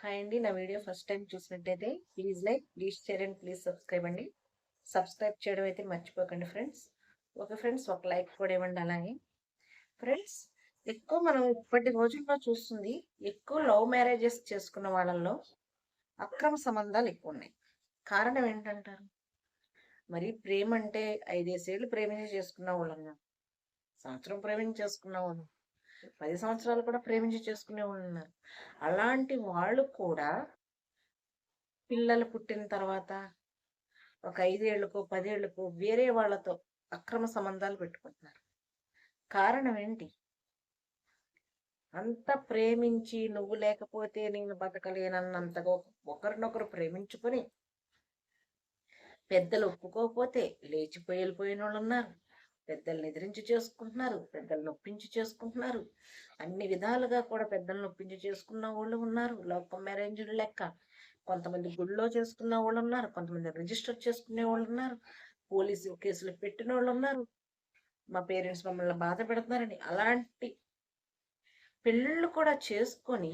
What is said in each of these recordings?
Hi అండి. నా video first time చూసినట్టయితే please like, please share and please subscribe అండి. సబ్స్క్రైబ్ చేయడం అయితే మర్చిపోకండి ఫ్రెండ్స్. ఓకే ఫ్రెండ్స్, ఒక లైక్ కూడా ఇవ్వండి. అలాగే ఫ్రెండ్స్, ఎక్కువ మనం ఇప్పటి రోజుల్లో చూస్తుంది ఎక్కువ లవ్ మ్యారేజెస్ చేసుకున్న వాళ్ళల్లో అక్రమ సంబంధాలు ఎక్కువ ఉన్నాయి. కారణం ఏంటంటారు? మరి ప్రేమ అంటే 5 ఏళ్ళు ప్రేమించి చేసుకున్న వాళ్ళు ఉన్నారు, సంవత్సరం ప్రేమించి చేసుకున్న వాళ్ళు, 10 సంవత్సరాలు కూడా ప్రేమించి చేసుకునే వాళ్ళు ఉన్నారు. అలాంటి వాళ్ళు కూడా పిల్లలు పుట్టిన తర్వాత ఒక 5 ఏళ్లకో 10 ఏళ్లకో వేరే వాళ్ళతో అక్రమ సంబంధాలు పెట్టుకుంటున్నారు. కారణం ఏంటి? అంత ప్రేమించి నువ్వు లేకపోతే నేను బతకలేనన్నంతగా ఒకరినొకరు ప్రేమించుకొని పెద్దలు ఒప్పుకోకపోతే లేచిపోయి వెళ్ళిపోయిన వాళ్ళు ఉన్నారు. పెద్దల్ని ఎదిరించి చేసుకుంటున్నారు, పెద్దల్ని నొప్పించి చేసుకుంటున్నారు. అన్ని విధాలుగా కూడా పెద్దల్ని నొప్పించి చేసుకున్న వాళ్ళు ఉన్నారు. లవ్ మ్యారేజ్ లెక్క కొంతమంది గుళ్ళో చేసుకున్న వాళ్ళు ఉన్నారు, కొంతమంది రిజిస్టర్ చేసుకునే వాళ్ళు ఉన్నారు, పోలీసు కేసులు పెట్టిన వాళ్ళు ఉన్నారు. మా పేరెంట్స్ మమ్మల్ని బాధ పెడుతున్నారని అలాంటి పెళ్ళిళ్ళు కూడా చేసుకొని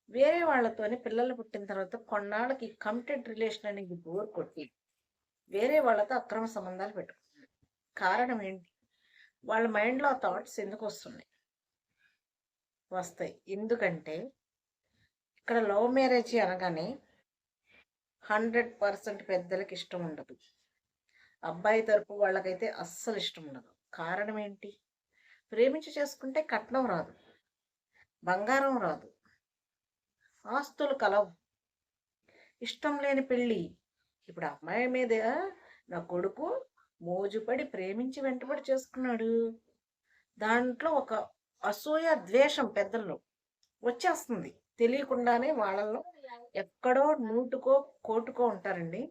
వేరే వాళ్ళతోని పిల్లలు పుట్టిన తర్వాత కొన్నాళ్ళకి కమిటెడ్ రిలేషన్ అనేది బోర్ కొట్టి వేరే వాళ్ళతో అక్రమ సంబంధాలు పెట్టుకుంటున్నారు. కారణం ఏంటి? వాళ్ళ మైండ్లో ఆ థాట్స్ ఎందుకు వస్తున్నాయి? వస్తాయి ఎందుకంటే ఇక్కడ లవ్ మ్యారేజ్ అనగానే 100% పెద్దలకి ఇష్టం ఉండదు. అబ్బాయి తరపు వాళ్ళకైతే అస్సలు ఇష్టం ఉండదు. కారణం ఏంటి? ప్రేమించి చేసుకుంటే కట్నం రాదు, బంగారం రాదు, ఆస్తులు కలవు, ఇష్టం లేని పెళ్ళి. ఇప్పుడు అమ్మాయి మీద నా కొడుకు మోజుపడి ప్రేమించి వెంటబడి చేసుకున్నాడు. దాంట్లో ఒక అసూయ ద్వేషం పెద్దల్లో వచ్చేస్తుంది. తెలియకుండానే వాళ్ళల్లో ఎక్కడో నూటుకో కోటుకో ఉంటారండి.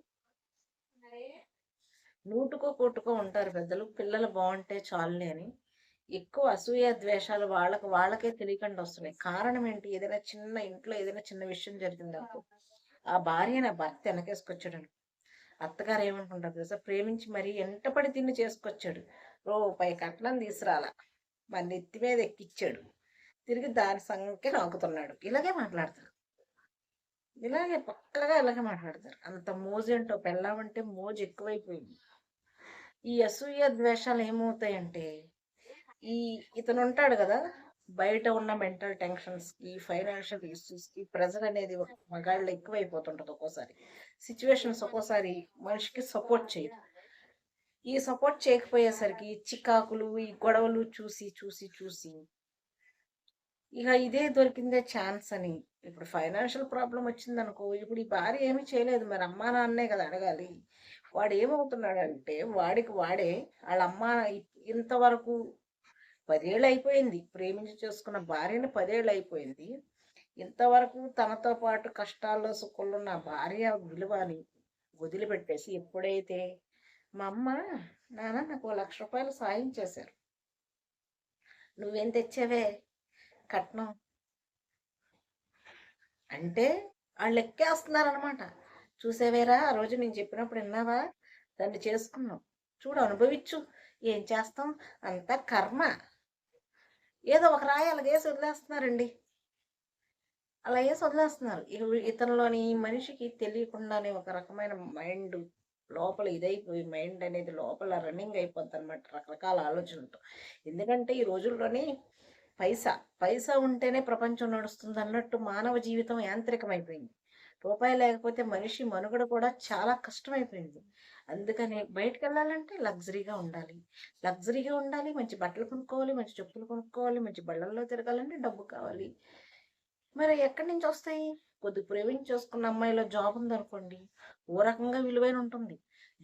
నూటుకో కోటుకో ఉంటారు పెద్దలు. పిల్లలు బాగుంటే చాలులే అని ఎక్కువ అసూయ ద్వేషాలు వాళ్ళకే తెలియకుండా వస్తున్నాయి. కారణం ఏంటి? ఏదైనా చిన్న ఇంట్లో ఏదైనా చిన్న విషయం జరిగిందనుకో, ఆ భార్య నా భర్త వెనకేసుకొచ్చాడు. అత్తగారు ఏమనుకుంటారు తెలుసా? ప్రేమించి మరీ ఎంటపడి తిని చేసుకొచ్చాడు, రూపాయి కట్నం తీసుకురాలా, మన నెత్తి మీద ఎక్కిచ్చాడు, తిరిగి దాని సంఖ్య నాకుతున్నాడు. ఇలాగే మాట్లాడతారు. ఇలాగే పక్కగా ఇలాగే మాట్లాడతారు. అంత మోజేంటో, పెళ్ళామంటే మోజు ఎక్కువైపోయింది. ఈ అసూయ ద్వేషాలు ఏమవుతాయంటే, ఇతను ఉంటాడు కదా, బయట ఉన్న మెంటల్ టెన్షన్స్ కి, ఫైనాన్షియల్ ఇష్యూస్ కి ప్రెజర్ అనేది మగాళ్ళు ఎక్కువైపోతుంటది. ఒక్కోసారి సిచ్యువేషన్స్ ఒక్కోసారి మనిషికి సపోర్ట్ చేయదు. ఈ సపోర్ట్ చేయకపోయేసరికి చికాకులు, ఈ గొడవలు చూసి చూసి చూసి ఇక ఇదే దొరికిందే ఛాన్స్ అని ఇప్పుడు ఫైనాన్షియల్ ప్రాబ్లం వచ్చిందనుకో, ఇప్పుడు ఈ భార్య ఏమీ చేయలేదు, మరి అమ్మా నాన్నే కదా అడగాలి. వాడు ఏమవుతున్నాడంటే వాడికి వాడే వాళ్ళ అమ్మ ఇంతవరకు 10 ఏళ్ళు అయిపోయింది ప్రేమించి చేసుకున్న భార్యని, 10 ఏళ్ళు అయిపోయింది. ఇంతవరకు తనతో పాటు కష్టాల్లో సుఖంలో ఉన్న భార్య విలువని వదిలిపెట్టేసి ఎప్పుడైతే మా అమ్మ నాన్న నాకు ₹1,00,000 సాయం చేశారు, నువ్వేం తెచ్చావే కట్నం అంటే వాళ్ళు ఎక్కేస్తున్నారనమాట. చూసేవేరా ఆ రోజు నేను చెప్పినప్పుడు విన్నావా, దాన్ని చేసుకున్నావు, చూడు అనుభవించు, ఏం చేస్తాం, అంతా కర్మ, ఏదో ఒక రాయి అలాగేసి వదిలేస్తున్నారండి. అలా వేసి వదిలేస్తున్నారు. ఇతనిలోని మనిషికి తెలియకుండానే ఒక రకమైన మైండ్ లోపల ఇదైపోయి, మైండ్ అనేది లోపల రన్నింగ్ అయిపోద్ది అనమాట రకరకాల ఆలోచనలతో. ఎందుకంటే ఈ రోజుల్లోని పైసా పైసా ఉంటేనే ప్రపంచం నడుస్తుంది అన్నట్టు మానవ జీవితం యాంత్రికమైపోయింది. రూపాయి లేకపోతే మనిషి మనుగడ కూడా చాలా కష్టమైపోయింది. అందుకని బయటకు వెళ్ళాలంటే లగ్జరీగా ఉండాలి, లగ్జరీగా ఉండాలి, మంచి బట్టలు కొనుక్కోవాలి, మంచి చెప్పులు కొనుక్కోవాలి, మంచి బళ్ళల్లో తిరగాలంటే డబ్బు కావాలి. మరి ఎక్కడి నుంచి వస్తాయి? కొద్ది ప్రేమించి చేసుకున్న అమ్మాయిలో జాబ్ ఉందనుకోండి, ఓ రకంగా విలువైన ఉంటుంది.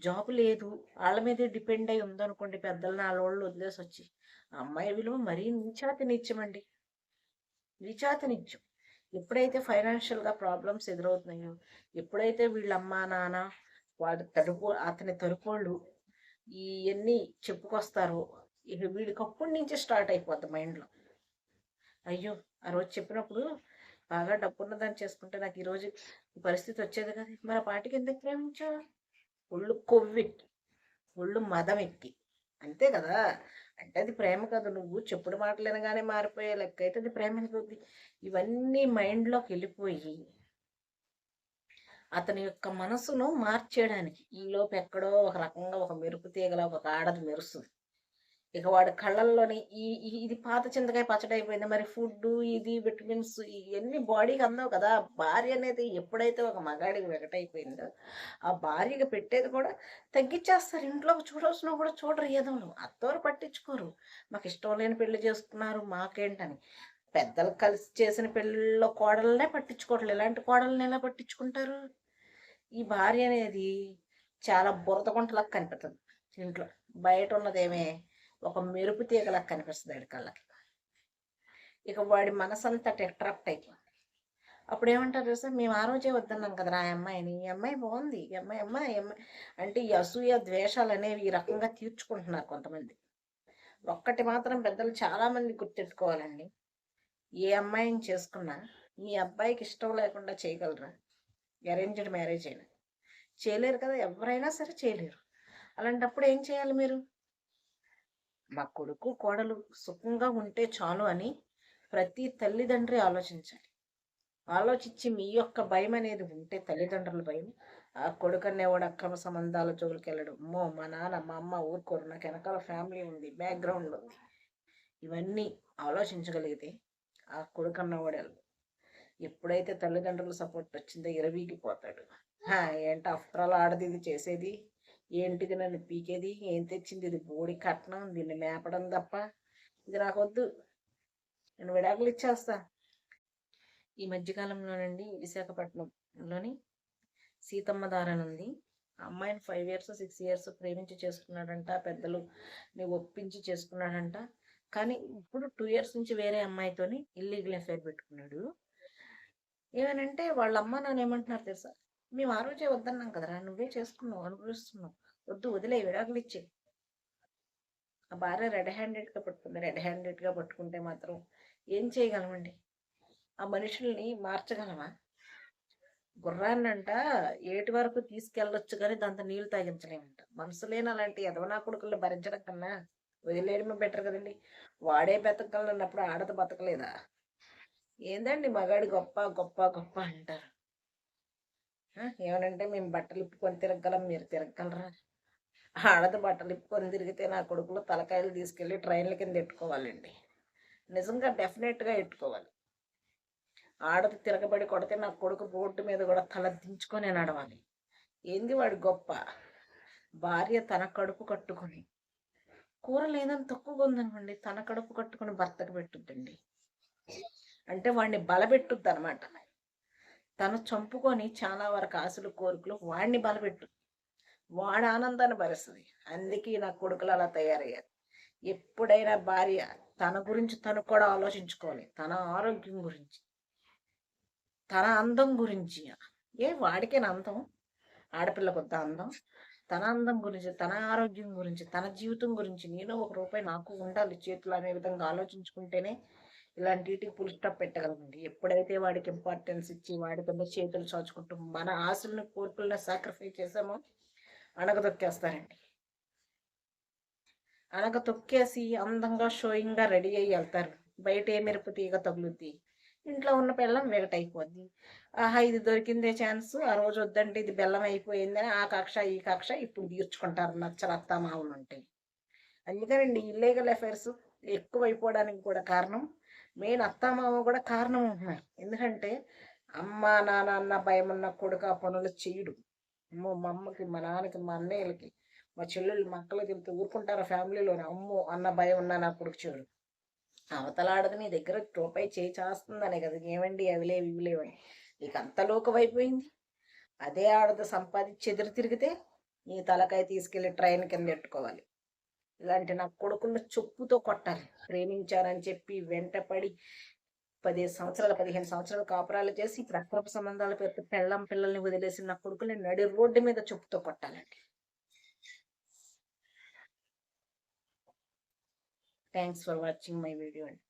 జాబ్ లేదు, వాళ్ళ మీదే డిపెండ్ అయి ఉందనుకోండి, పెద్దలు నాలోళ్ళు వదిలేసి వచ్చి, ఆ అమ్మాయి విలువ మరీ నీచాతి నీచమండి, నీచాతి నీచం. ఎప్పుడైతే ఫైనాన్షియల్గా ప్రాబ్లమ్స్ ఎదురవుతున్నాయో, ఎప్పుడైతే వీళ్ళ అమ్మా నాన్న అతని తరపోళ్ళు ఇవన్నీ చెప్పుకొస్తారో, ఇక వీడికి అప్పటి నుంచి స్టార్ట్ అయిపోద్ది మైండ్లో. అయ్యో, ఆ రోజు చెప్పినప్పుడు బాగా డబ్బున్నదాన్ని చేసుకుంటే నాకు ఈరోజు ఈ పరిస్థితి వచ్చేది కదా, మరి ఆ పాటికి ఎందుకు ప్రేమించా? ఒళ్ళు కొవ్వెక్కి, ఒళ్ళు మదం ఎక్కి, అంతే కదా. అంటే అది ప్రేమ కాదు. నువ్వు చెప్పుడు మాటలు వినగానే మారిపోయే లెక్క అయితే అది ప్రేమ అవుతుంది. ఇవన్నీ మైండ్‌లోకి వెళ్ళిపోయి అతని యొక్క మనసును మార్చేయడానికి ఈలోపు ఎక్కడో ఒక రకంగా ఒక మెరుపు తీగలా ఒక ఆడది మెరుస్తుంది. ఇక వాడి కళ్ళల్లోని ఇది పాత చింతకాయ పచ్చడైపోయింది. మరి ఫుడ్డు, ఇది విటమిన్స్ ఇయన్నీ బాడీకి అందవు కదా! భార్య అనేది ఎప్పుడైతే ఒక మగాడికి వెగటైపోయిందో, ఆ భార్యకి పెట్టేది కూడా తగ్గిచ్చేస్తారు. ఇంట్లోకి చూడవలసినా కూడా చూడరు ఎదవలు. అత్తోరు పట్టించుకోరు. మాకిష్టం లేని పెళ్లి చేసుకున్నారు మాకేంటని. పెద్దలు కలిసి చేసిన పెళ్ళిల్లో కోడళ్ళనే పట్టించుకోవట్లేదు. ఇలాంటి కోడల్ని ఎలా పట్టించుకుంటారు? ఈ భార్య అనేది చాలా బురద గుంటలాగా కనిపిత్తది ఇంట్లో. బయటున్నదేమే ఒక మెరుపు తీగలాగా కనిపిస్తది ఆడి కళ్ళకి. ఇక వాడి మనసంతా అట్రాక్ట్ అయిపోయింది. అప్పుడేమంటారు తెలుసా? మేము ఆ రోజే వద్దన్నాం కదరా ఆ అమ్మాయిని. ఈ అమ్మాయి బావుంది. ఈ అమ్మాయి అమ్మాయి ఈ అమ్మాయి అంటే ఈ అసూయ, ద్వేషాలనేవి ఈ రకంగా తీర్చుకుంటున్నారు కొంతమంది. ఒక్కటి మాత్రం పెద్దలు చాలా మంది గుర్తెట్టుకోవాలండి. ఏ అమ్మాయిని చేసుకున్నా మీ అబ్బాయికి ఇష్టం లేకుండా చేయగలరా? అరేంజ్డ్ మ్యారేజ్ అయినా. చేయలేరు కదా! ఎవరైనా సరే చేయలేరు. అలాంటప్పుడు ఏం చేయాలి మీరు? మా కొడుకు, కోడలు సుఖంగా ఉంటే చాలు అని ప్రతి తల్లిదండ్రి ఆలోచించాలి. ఆలోచించి మీ యొక్క భయమనేది ఉంటే తల్లిదండ్రుల భయం, ఆ కొడుకనేవాడు అక్రమ సంబంధాల జోలికెళ్ళడు. అమ్మో! మా నాన్న, మా అమ్మ ఊరుకోరు. నాకు ఎనకాల ఫ్యామిలీ ఉంది. బ్యాక్‌గ్రౌండ్ ఉంది. ఇవన్నీ ఆలోచించగలిగితే ఆ కొడుకన్నవాడు ఎప్పుడైతే తల్లిదండ్రుల సపోర్ట్ వచ్చిందో ఇరవీగిపోతాడు. ఏంటి ఆఫ్టర్ ఆల్ ఆడది ఇది చేసేది? ఏంటిది నన్ను పీకేది? ఏం తెచ్చింది? ఇది బోడి కట్నం. దీన్ని మేపడం తప్ప ఇది నాకొద్దు. నేను విడాకులు ఇచ్చేస్తా. ఈ మధ్యకాలంలోనండి విశాఖపట్నంలోని సీతమ్మ దారని ఉంది. ఆ అమ్మాయిని 5 ఇయర్స్, 6 ఇయర్స్ ప్రేమించి చేసుకున్నాడంట. పెద్దలు ఒప్పించి చేసుకున్నాడంట. కానీ ఇప్పుడు 2 ఇయర్స్ నుంచి వేరే అమ్మాయితోని ఇల్లీగల్ అఫైర్ పెట్టుకున్నాడు. ఏమనంటే వాళ్ళ అమ్మ నాన్న ఏమంటున్నారు తెలుసా? మేము ఆ రోజే వద్దన్నాం కదరా! నువ్వే చేసుకున్నావు, అనుభవిస్తున్నావు. వద్దు వదిలేయి, విడాకులు ఇచ్చేయి. ఆ భార్య రెడ్ హ్యాండెడ్‌గా పట్టుకుంది. రెడ్ హ్యాండెడ్‌గా పట్టుకుంటే మాత్రం ఏం చేయగలమండి? ఆ మనుషుల్ని మార్చగలమా? గుర్రాన్నంట ఏటి వరకు తీసుకెళ్ళొచ్చు గానీ దాంతో నీళ్లు తాగించలేమంట. మనసు లేని అలాంటి ఎదవనా కొడుకుల్ని భరించడం కన్నా వదిలేయడమే బెటర్ కదండీ! వాడే బతకగలనన్నప్పుడు ఆడది బతకలేదా? ఏందండి మగాడు గొప్ప, గొప్ప, గొప్ప అంటారు. ఏమనంటే మేము బట్టలు ఇప్పుకొని తిరగగలం, మీరు తిరగగలరా? ఆడది బట్టలు ఇప్పుకొని తిరిగితే నా కొడుకులు తలకాయలు తీసుకెళ్ళి ట్రైన్ల కింద ఎట్టుకోవాలండి. నిజంగా డెఫినెట్‌గా ఎట్టుకోవాలి. ఆడది తిరగబడి కొడితే నా కొడుకు రోడ్డు మీద కూడా తల దించుకొని నడవాలి. ఏంది వాడి గొప్ప? భార్య తన కడుపు కట్టుకొని కూర లేదని తక్కువగా ఉందనుకోండి, తన కడుపు కట్టుకొని భర్తకు పెట్టుద్దండి. అంటే వాడిని బలపెట్టుద్దనమాట. తను చంపుకొని చాలా వరకు ఆశలు, కోరికలు వాడిని బలపెట్టు. వాడి ఆనందాన్ని భరిస్తది. అందుకే నా కొడుకులు అలా తయారయ్యారు. ఎప్పుడైనా భార్య తన గురించి తను కూడా ఆలోచించుకోవాలి. తన ఆరోగ్యం గురించి, తన అందం గురించి. వాడికేనా అందం? ఆడపిల్లకొద్దా అందం? తన అందం గురించి, తన ఆరోగ్యం గురించి, తన జీవితం గురించి నేను ఒక రూపాయి నాకు ఉండాలి చేతులు అనే విధంగా ఆలోచించుకుంటేనే ఇలాంటి వీటికి ఫుల్ స్టాప్ పెట్టగలమండి. ఎప్పుడైతే వాడికి ఇంపార్టెన్స్ ఇచ్చి వాడి కింద చేతులు చాచుకుంటూ మన ఆశలను, కోరికలను సాక్రిఫైస్ చేసామో అణగదొక్కేస్తారండి. అణగదొక్కేసి అందంగా షోయింగ్‌గా రెడీ అయ్యి ఎళ్తారు. బయట ఏ మెరుపు తీగ తగులుద్ది. ఇంట్లో ఉన్న పెళ్ళాం వెగటైపోద్ది. ఆహా! ఇది దొరికిందే ఛాన్సు. ఆ రోజు వద్దంటే ఇది బెల్లం అయిపోయిందని ఆ కక్ష, ఈ కక్ష ఇప్పుడు తీర్చుకుంటారు నచ్చని అత్తామామలుంటే. అందుకేనండి ఇల్లీగల్ అఫైర్స్ ఎక్కువైపోవడానికి కూడా కారణం మెయిన్ అత్తామామ కూడా కారణం ఉంటున్నారు. ఎందుకంటే అమ్మ, నాన్న అన్న భయమున్న కొడుకు ఆ పనులు చెయ్యడు. అమ్మో! మా అమ్మకి, మా నాన్నకి, మా అన్నయ్యలకి, మా చెల్లెళ్ళు, మా అక్కలకి చెప్తే ఊరుకుంటారా ఫ్యామిలీలోని? అమ్మో! అన్న భయం ఉన్న నా కొడుకు చెయ్యడు. అవతల ఆడది నీ దగ్గర రూపాయి చేయి చాస్తుందనే కదా! ఏవండి అవి లేవు, ఇవి లేవని. నీకు అంత లోకువైపోయింది. అదే ఆడది సంపాదించి ఎదురు తిరిగితే నీ తలకాయ తీసుకెళ్ళి ట్రైన్ కింద ఎట్టుకోవాలి. ఇలాంటి నా కొడుకులను చెప్పుతో కొట్టాలి. ప్రేమించారని చెప్పి వెంటపడి 15 సంవత్సరాలు, 15 సంవత్సరాలు కాపురాలు చేసి ఇప్పుడు అక్రమ సంబంధాల పేరుతో పెళ్ళాం, పిల్లల్ని వదిలేసిన నా కొడుకుల్ని నడి రోడ్డు మీద చెప్పుతో కొట్టాలండి. Thanks for watching my video అండి.